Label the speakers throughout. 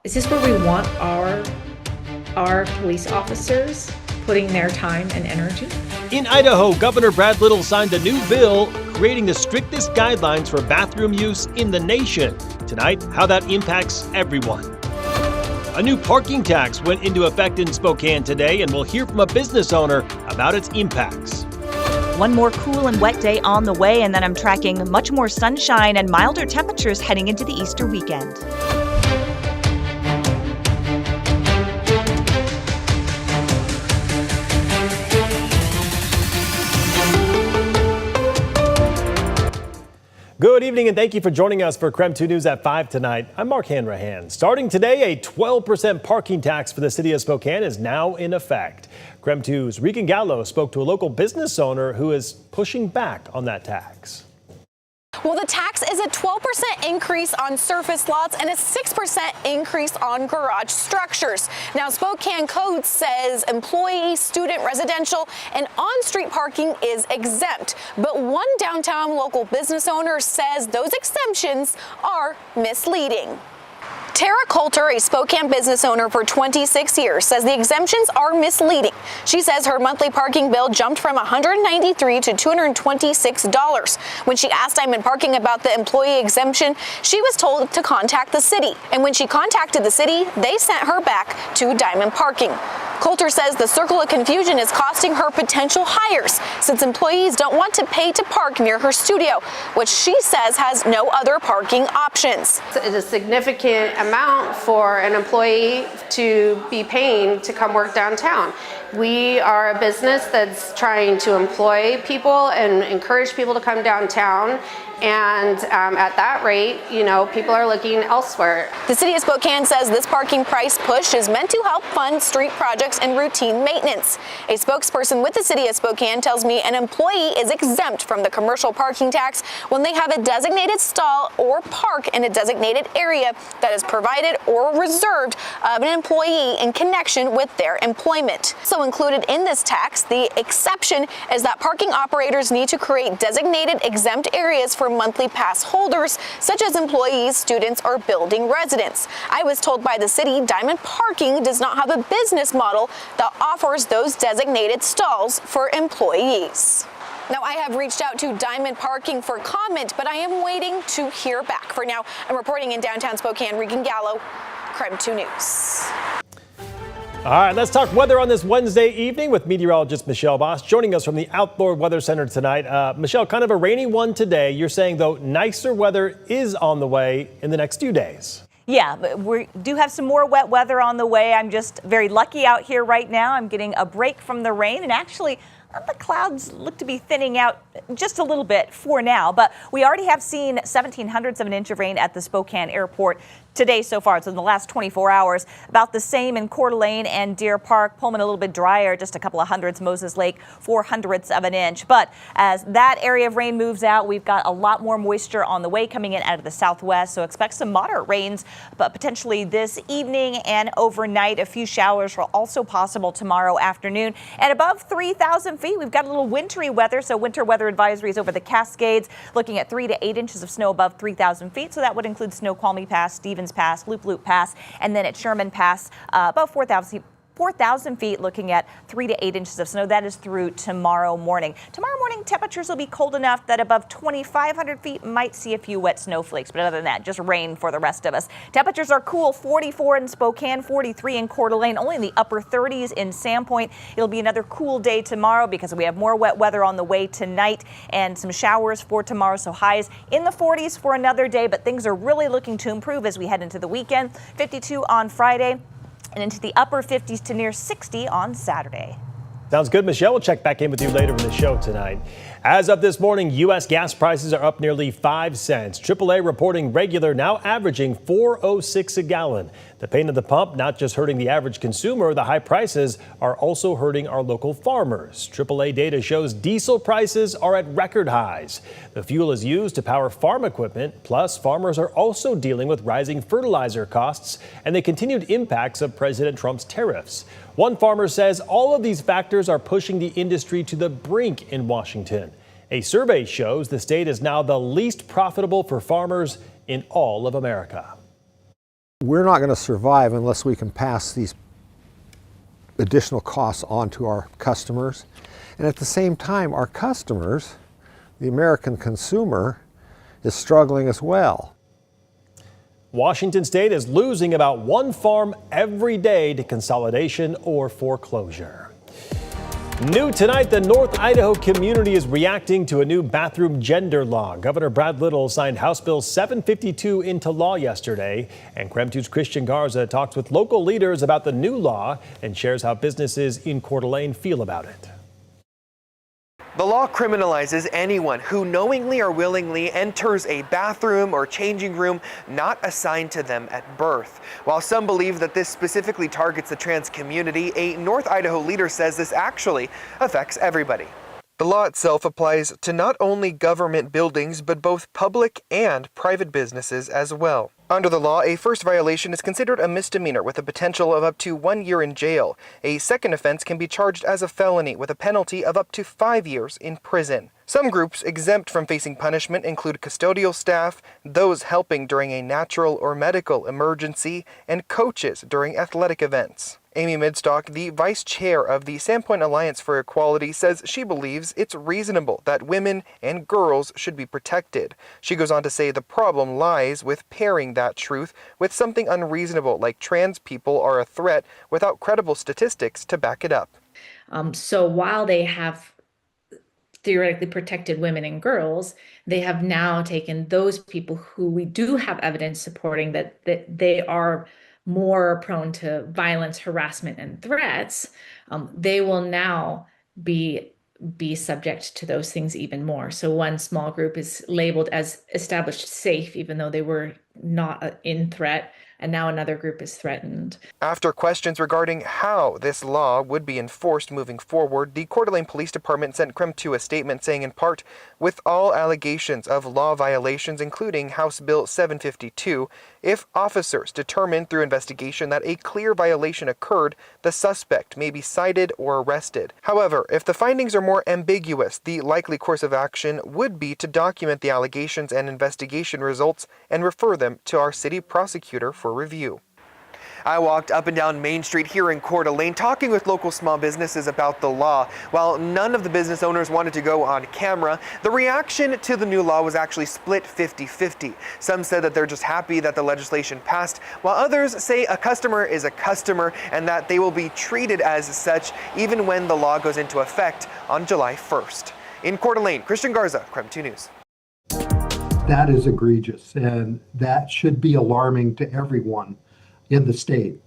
Speaker 1: Is this where we want our police officers putting their time and energy?
Speaker 2: In Idaho, Governor Brad Little signed a new bill creating the strictest guidelines for bathroom use in the nation. Tonight, how that impacts everyone. A new parking tax went into effect in Spokane today, and we'll hear from a business owner about its impacts.
Speaker 3: One more cool and wet day on the way, and then I'm tracking much more sunshine and milder temperatures heading into the Easter weekend.
Speaker 2: Good evening and thank you for joining us for KREM 2 News at 5 tonight. I'm Mark Hanrahan. Starting today, a 12% parking tax for the city of Spokane is now in effect. KREM 2's Regan Gallo spoke to a local business owner who is pushing back on that tax.
Speaker 4: Well, the tax is a 12% increase on surface lots and a 6% increase on garage structures. Now, Spokane Code says employee, student, residential, and on-street parking is exempt. But one downtown local business owner says those exemptions are misleading. Tara Coulter, a Spokane business owner for 26 years, says the exemptions are misleading. She says her monthly parking bill jumped from $193 to $226. When she asked Diamond Parking about the employee exemption, she was told to contact the city. And when she contacted the city, they sent her back to Diamond Parking. Coulter says the circle of confusion is costing her potential hires since employees don't want to pay to park near her studio, which she says has no other parking options.
Speaker 5: It's a significant amount for an employee to be paying to come work downtown. We are a business that's trying to employ people and encourage people to come downtown. And at that rate, people are looking elsewhere.
Speaker 4: The city of Spokane says this parking price push is meant to help fund street projects and routine maintenance. A spokesperson with the city of Spokane tells me an employee is exempt from the commercial parking tax when they have a designated stall or park in a designated area that is provided or reserved of an employee in connection with their employment. So included in this tax, the exception is that parking operators need to create designated exempt areas for monthly pass holders, such as employees, students, or building residents. I was told by the city Diamond Parking does not have a business model that offers those designated stalls for employees. Now, I have reached out to Diamond Parking for comment, but I am waiting to hear back. For now, I'm reporting in downtown Spokane, Regan Gallo, KREM 2 News.
Speaker 2: All right, let's talk weather on this Wednesday evening with meteorologist Michelle Boss joining us from the Outdoor Weather Center tonight. Michelle, kind of a rainy one today. You're saying, though, nicer weather is on the way in the next few days.
Speaker 3: Yeah, but we do have some more wet weather on the way. I'm just very lucky out here right now. I'm getting a break from the rain, and actually the clouds look to be thinning out just a little bit for now, but we already have seen 0.17 of an inch of rain at the Spokane airport today so far. So in the last 24 hours, about the same in Coeur d'Alene and Deer Park. Pullman a little bit drier, just a couple of hundreds. Moses Lake, 0.04 of an inch. But as that area of rain moves out, we've got a lot more moisture on the way coming in out of the southwest. So expect some moderate rains, but potentially this evening and overnight. A few showers are also possible tomorrow afternoon. And above 3,000 feet, we've got a little wintry weather. So winter weather advisories over the Cascades, looking at 3 to 8 inches of snow above 3,000 feet. So that would include Snoqualmie Pass, Stevens Pass, Loop Pass, and then at Sherman Pass, about 4,000 feet, looking at 3 to 8 inches of snow. That is through tomorrow morning. Tomorrow morning, temperatures will be cold enough that above 2,500 feet might see a few wet snowflakes, but other than that, just rain for the rest of us. Temperatures are cool, 44 in Spokane, 43 in Coeur d'Alene, only in the upper 30s in Sandpoint. It'll be another cool day tomorrow because we have more wet weather on the way tonight and some showers for tomorrow, so highs in the 40s for another day, but things are really looking to improve as we head into the weekend. 52 on Friday, and into the upper 50s to near 60 on Saturday.
Speaker 2: Sounds good, Michelle. We'll check back in with you later in the show tonight. As of this morning, U.S. gas prices are up nearly 5 cents. AAA reporting regular now averaging $4.06 a gallon. The pain at the pump not just hurting the average consumer, the high prices are also hurting our local farmers. AAA data shows diesel prices are at record highs. The fuel is used to power farm equipment, plus farmers are also dealing with rising fertilizer costs and the continued impacts of President Trump's tariffs. One farmer says all of these factors are pushing the industry to the brink in Washington. A survey shows the state is now the least profitable for farmers in all of America.
Speaker 6: We're not going to survive unless we can pass these additional costs on to our customers. And at the same time, our customers, the American consumer, is struggling as well.
Speaker 2: Washington State is losing about one farm every day to consolidation or foreclosure. New tonight, the North Idaho community is reacting to a new bathroom gender law. Governor Brad Little signed House Bill 752 into law yesterday, and KREM 2's Christian Garza talks with local leaders about the new law and shares how businesses in Coeur d'Alene feel about it.
Speaker 7: The law criminalizes anyone who knowingly or willingly enters a bathroom or changing room not assigned to them at birth. While some believe that this specifically targets the trans community, a North Idaho leader says this actually affects everybody. The law itself applies to not only government buildings, but both public and private businesses as well. Under the law, a first violation is considered a misdemeanor with a potential of up to 1 year in jail. A second offense can be charged as a felony with a penalty of up to 5 years in prison. Some groups exempt from facing punishment include custodial staff, those helping during a natural or medical emergency, and coaches during athletic events. Amy Midstock, the vice chair of the Sandpoint Alliance for Equality, says she believes it's reasonable that women and girls should be protected. She goes on to say the problem lies with pairing that truth with something unreasonable like trans people are a threat without credible statistics to back it up.
Speaker 1: So while they have theoretically protected women and girls, they have now taken those people who we do have evidence supporting that they are more prone to violence, harassment, and threats. They will now be subject to those things even more. So one small group is labeled as established safe, even though they were not in threat, and now another group is threatened.
Speaker 7: After questions regarding how this law would be enforced moving forward, the Coeur d'Alene Police Department sent KREM 2 a statement saying in part, with all allegations of law violations, including House Bill 752, if officers determine through investigation that a clear violation occurred, the suspect may be cited or arrested. However, if the findings are more ambiguous, the likely course of action would be to document the allegations and investigation results and refer them to our city prosecutor for review. I walked up and down Main Street here in Coeur d'Alene talking with local small businesses about the law. While none of the business owners wanted to go on camera, the reaction to the new law was actually split 50-50. Some said that they're just happy that the legislation passed, while others say a customer is a customer and that they will be treated as such even when the law goes into effect on July 1st. In Coeur d'Alene, Christian Garza, KREM 2 News.
Speaker 8: That is egregious, and that should be alarming to everyone in the state.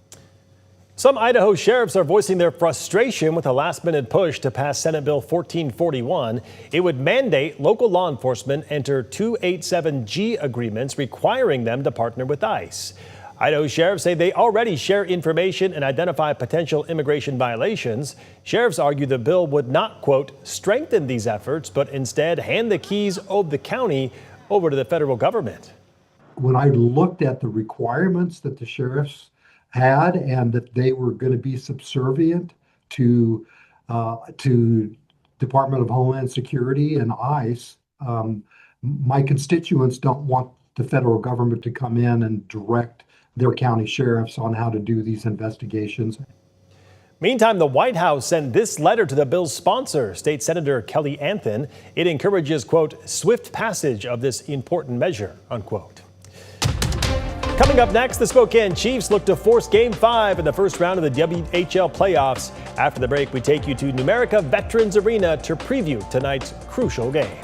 Speaker 2: Some Idaho sheriffs are voicing their frustration with a last-minute push to pass Senate Bill 1441. It would mandate local law enforcement enter 287G agreements requiring them to partner with ICE. Idaho sheriffs say they already share information and identify potential immigration violations. Sheriffs argue the bill would not, quote, strengthen these efforts, but instead hand the keys of the county over to the federal government.
Speaker 8: When I looked at the requirements that the sheriffs had and that they were going to be subservient to Department of Homeland Security and ICE, my constituents don't want the federal government to come in and direct their county sheriffs on how to do these investigations.
Speaker 2: Meantime, the White House sent this letter to the bill's sponsor, State Senator Kelly Anthon. It encourages, quote, swift passage of this important measure, unquote. Coming up next, the Spokane Chiefs look to force Game 5 in the first round of the WHL playoffs. After the break, we take you to Numerica Veterans Arena to preview tonight's crucial game.